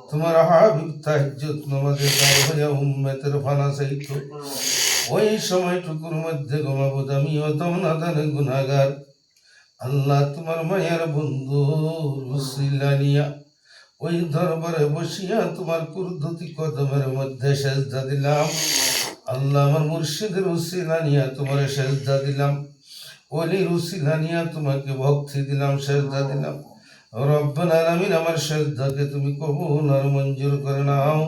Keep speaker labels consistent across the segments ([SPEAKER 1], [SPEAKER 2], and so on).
[SPEAKER 1] তোমার হাবিব তাহাজ্জুদ নামাজে দাঁড় হইয়া উম্মতের ফানা চাইতো, ওই সময়টুকুর মধ্যে গোমাবুদ আমি অদম নাদানে গুনাহগার। আল্লাহ তোমার মায়ার বন্ধু রুসিলানিয়া ওই দরবারে বসিয়া তোমার কুরদতি কদমের মধ্যে সেজদা দিলাম। আল্লাহ আমার মুর্শিদের রুসিলানিয়া তোমার সেজদা দিলাম, ওলি রুসিলানিয়া তোমাকে ভক্তি দিলাম, সেজদা দিলাম। রব্বুল আলামিন আমার সেজদাকে তুমি কবুল আর মঞ্জুর করে নাও।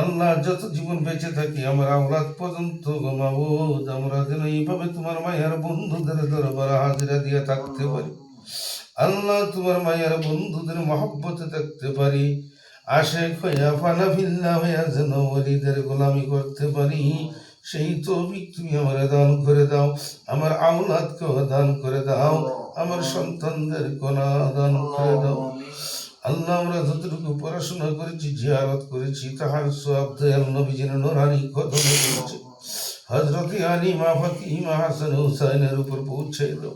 [SPEAKER 1] আল্লাহ যত জীবন বেঁচে থাকি আমার আওলাদ পর্যন্ত গোমাবুদ আমরা যেন এইভাবে তোমার মায়ের বন্ধুদের দরবারে হাজিরা দিয়ে থাকতে পারি। আল্লাহ তোমার মায়ের বন্ধুদের মহব্বতে থাকতে পারি, আশেক হইয়া ফানা ফিল্লা হইয়া যেন ওলিদের গোলামি করতে পারি। সেই তৌফিক তুমি আমার দান করে দাও, আমার আওলাদকেও দান করে দাও, আমার সন্তানদের কোনা দান করে দাও। আল্লাহ আমরা যতটুকু পড়াশোনা করেছি, জিয়ারত করেছি, তাহার সওয়াব দয়াল নবীজির নূরানি কদমে পৌঁছে হযরত আলী মা ফাতিমা হাসান হুসাইনের উপর পৌঁছে দাও।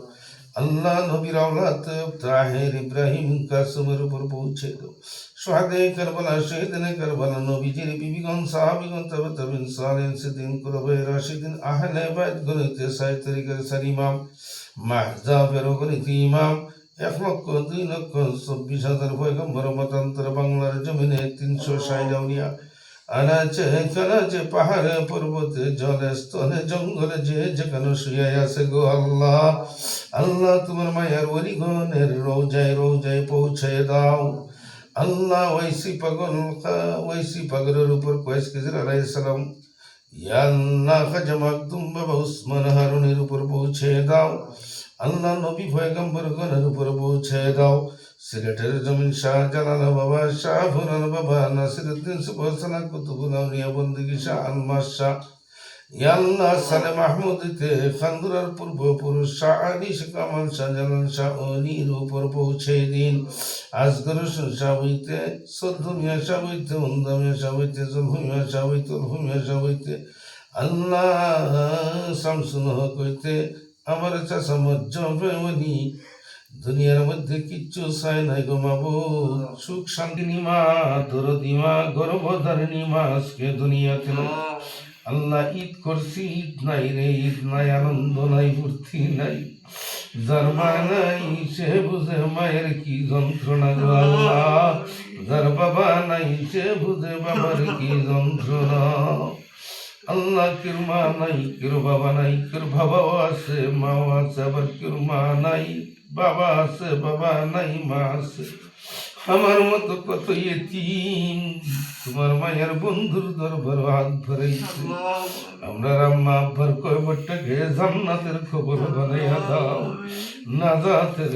[SPEAKER 1] আল্লাহ নবীর আওলাদ তাহের ইব্রাহিম কাসেমের উপর পৌঁছে দাও। শুহাদায়ে কারবালা, শহীদায়ে কারবালা, নবীজির বিবিগণ, সাহাবীগণ, তাবেঈন, সালেহিন, সিদ্দিকিন, কুরাবায়ে রাশিদিন, আহলে বাইত গণিতে সাই তরিকার সার ইমাম, মাহজাবের গণিত ইমাম, ১,২,২,২৪,০০০ পয়গম্বর মতান্তর বাংলার জমিনে ৩৬০ আউলিয়া, আনাচে কানাচে পাহাড়ে পর্বতে জলে স্থলে জঙ্গলে যে যেখানে শুয়ে আছে গো আল্লাহ, আল্লাহ তোমার মায়ার ওলিগণের রওজায় রওজায় পৌঁছে দাও। আল্লাহ ওয়াইসি পাগলের উপর কয়েস খিজির আলাইহিস সালাম, ইয়া আল্লাহ খাজা মাকদুম বাবা উসমান হারুনের উপর পৌঁছে দাও। আল্লাহ নবী পয়গম্বর গণের উপর পৌঁছে দাও। সিলেটের জমিন শাহজালাল বাবা, শাহপুরান বাবা, নাসিরউদ্দিন সুবহান কুতুবুল আউলিয়া বন্দগি শাহ আলমাস শাহ, ইয়া আল্লাহ সালে মাহমুদকে খান্দুরার পূর্বপুরুষ শাহ আলী শাহ কামাল শাহ জালাল শাহ অলির উপর পৌঁছে দিন। আজগর শাহ হইতে, সদ্দুমিয়া শাহ হইতে, উন্দামিয়া শাহ হইতে, জলহুমিয়া শাহ হইতে, উলহুমিয়া শাহ হইতে, আল্লাহ শামসুল হক হইতে আমার চাচা মজ্জবনি, দুনিয়ার মধ্যে কিচ্ছু চাই নাই গো মাবুদ। সুখ শান্তি নিমা দরদিমা গর্ভধারিণী মা আজকে দুনিয়াতে নাই। আল্লাহ ঈদ করছি, ঈদ নাই রে, ঈদ নাই, আনন্দ নাই, ফুর্তি নাই। যার মা নাই সে বুঝে মায়ের কি যন্ত্রণা গো আল্লাহ, যার বাবা নাই সে বুঝে বাবার কি যন্ত্রণা। আল্লাহ কেউ মা নাই, কেউ বাবা নাই, কেউ বাবাও আছে মাও আছে, আবার কেউ মা নাই বাবা আছে, বাবা নাই মা আছে। আমার মতো কত ইয়েতিম তোমার মায়ের বন্ধুর দরবার হাত ধরেছে। আমরা আম্মা আব্বার কয়বরটাকে জান্নাতের খবর বানাইয়া দাও, নাজাতের